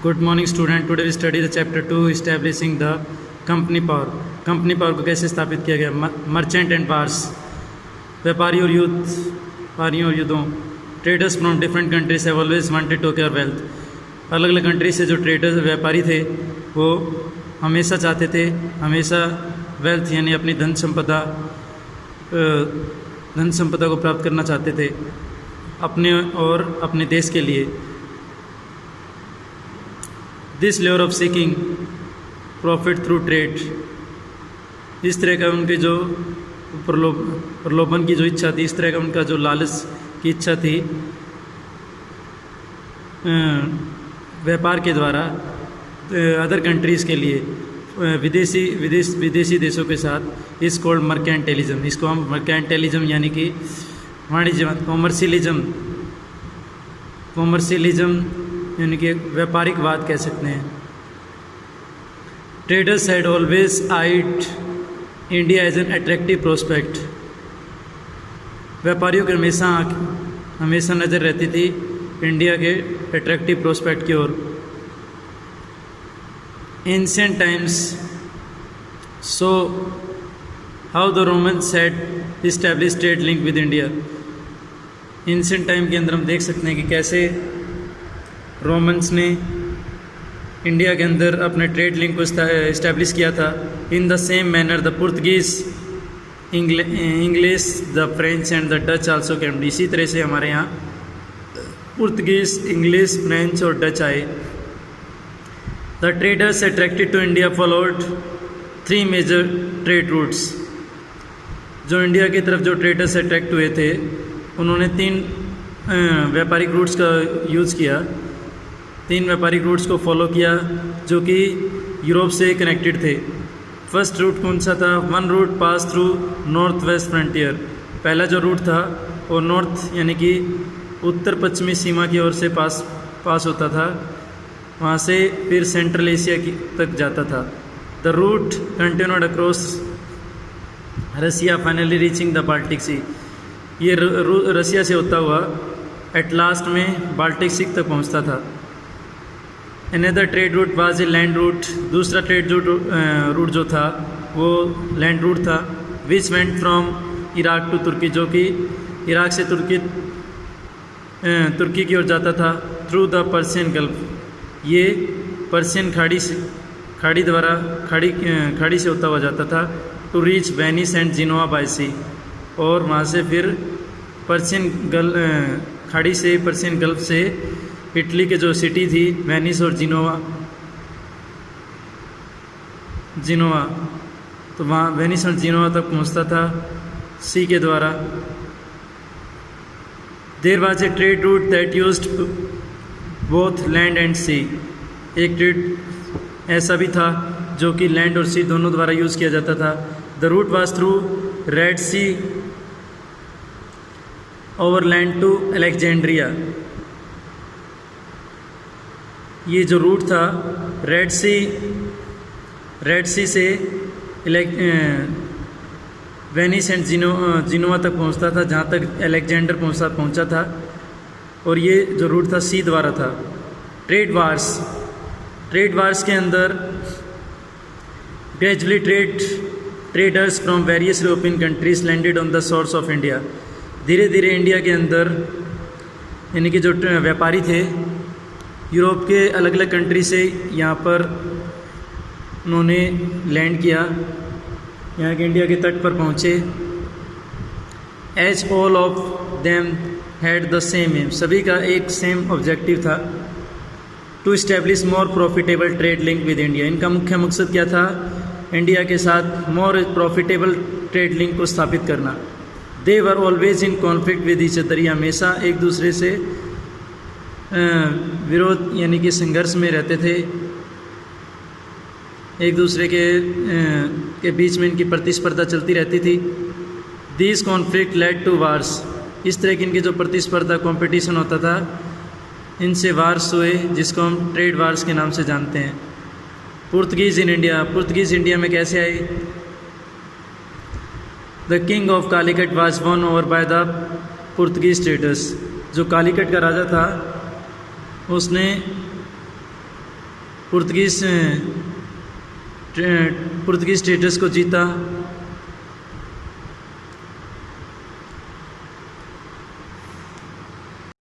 Good morning student. Today we study the chapter 2 establishing the company power. Company power को कैसे स्थापित किया गया। मर्चेंट एंड बार्स, व्यापारियों और युद्धों। Traders from different countries have always wanted to acquire wealth. अलग अलग कंट्री से जो ट्रेडर्स व्यापारी थे वो हमेशा चाहते थे, हमेशा वेल्थ यानी अपनी धन संपदा को प्राप्त करना चाहते थे अपने और अपने देश के लिए। This layer of seeking profit through trade, इस तरह का उनके जो प्रलोभन की जो इच्छा थी, इस तरह का उनका जो लालच की इच्छा थी व्यापार के द्वारा अदर कंट्रीज़ के लिए विदेशी देशों के साथ, इस कॉल्ड मर्केंटिलिज्म। इसको हम मर्केंटिलिज्म यानी कि वाणिज्य, कॉमर्शियलिज्म यानी कि व्यापारिकवाद कह सकते हैं। Traders had always eyed India as an attractive prospect. व्यापारियों की हमेशा नज़र रहती थी इंडिया के अट्रैक्टिव प्रोस्पेक्ट की ओर। Ancient times so how the Romans had establish trade link with India. Ancient time के अंदर हम देख सकते हैं कि कैसे रोमन्स ने इंडिया के अंदर अपने ट्रेड लिंक को इस्टेब्लिश किया था। In the same manner the Portuguese, English, the French and the Dutch also came. इसी तरह से हमारे यहाँ पुर्तगीज, इंग्लिश, फ्रेंच और डच आए। The traders attracted to India followed 3 major trade routes. जो इंडिया की तरफ जो ट्रेडर्स अट्रैक्ट हुए थे उन्होंने 3 व्यापारिक रूट्स का यूज़ किया, 3 व्यापारिक रूट्स को फॉलो किया जो कि यूरोप से कनेक्टेड थे। फर्स्ट रूट कौन सा था? One route pass through north west frontier. पहला जो रूट था वो नॉर्थ यानी कि उत्तर पश्चिमी सीमा की ओर से पास होता था, वहाँ से फिर सेंट्रल एशिया तक जाता था। The route continued across Russia finally reaching the Baltic Sea. ये रसिया से होता हुआ एट लास्ट में बाल्टिक सी तक पहुँचता था। Another trade route was a land route. दूसरा ट्रेड रूट जो था वो लैंड रूट था। Which went from Iraq to Turkey, जो कि इराक से तुर्की की ओर जाता था। थ्रू द पर्शियन गल्फ, ये पर्शियन खाड़ी से होता हुआ जाता था। To reach Venice and Genoa by sea, और वहाँ से फिर पर्शियन गल्फ से इटली के जो सिटी थी वेनिस और जिनोवा, तो वहाँ वेनिस और जिनोवा तक पहुँचता था सी के द्वारा। There was a trade route that used both land and sea. एक ट्रेड ऐसा भी था जो कि लैंड और सी दोनों द्वारा यूज़ किया जाता था। The route was through Red Sea over land to Alexandria. ये जो रूट था रेड सी से वेनिस एंड जिनोवा तक पहुंचता था, जहाँ तक अलेक्जेंडर पहुंचा था, और ये जो रूट था सी द्वारा था। ट्रेड वार्स के अंदर gradually traders from various European countries landed on the shores of India. धीरे धीरे इंडिया के अंदर यानी कि जो व्यापारी थे यूरोप के अलग अलग कंट्री से यहाँ पर उन्होंने लैंड किया, यहाँ के इंडिया के तट पर पहुँचे। As all of them had the same aim, सभी का एक सेम ऑब्जेक्टिव था। To establish more profitable trade link with India. इनका मुख्य मकसद क्या था? इंडिया के साथ मोर प्रॉफिटेबल ट्रेड लिंक को स्थापित करना। They were always in conflict with each other. हमेशा एक दूसरे से विरोध यानी कि संघर्ष में रहते थे, एक दूसरे के बीच में इनकी प्रतिस्पर्धा चलती रहती थी। These conflict led to wars. इस तरह की इनकी जो प्रतिस्पर्धा कंपटीशन होता था, इनसे वार्स हुए, जिसको हम ट्रेड वार्स के नाम से जानते हैं। Portuguese in India. Portuguese India में कैसे आए? The king of Calicut was one over by the Portuguese traders. जो कालीकट का राजा था उसने पुर्तगीज़ पुर्तगीज़ ट्रेडर्स को जीता।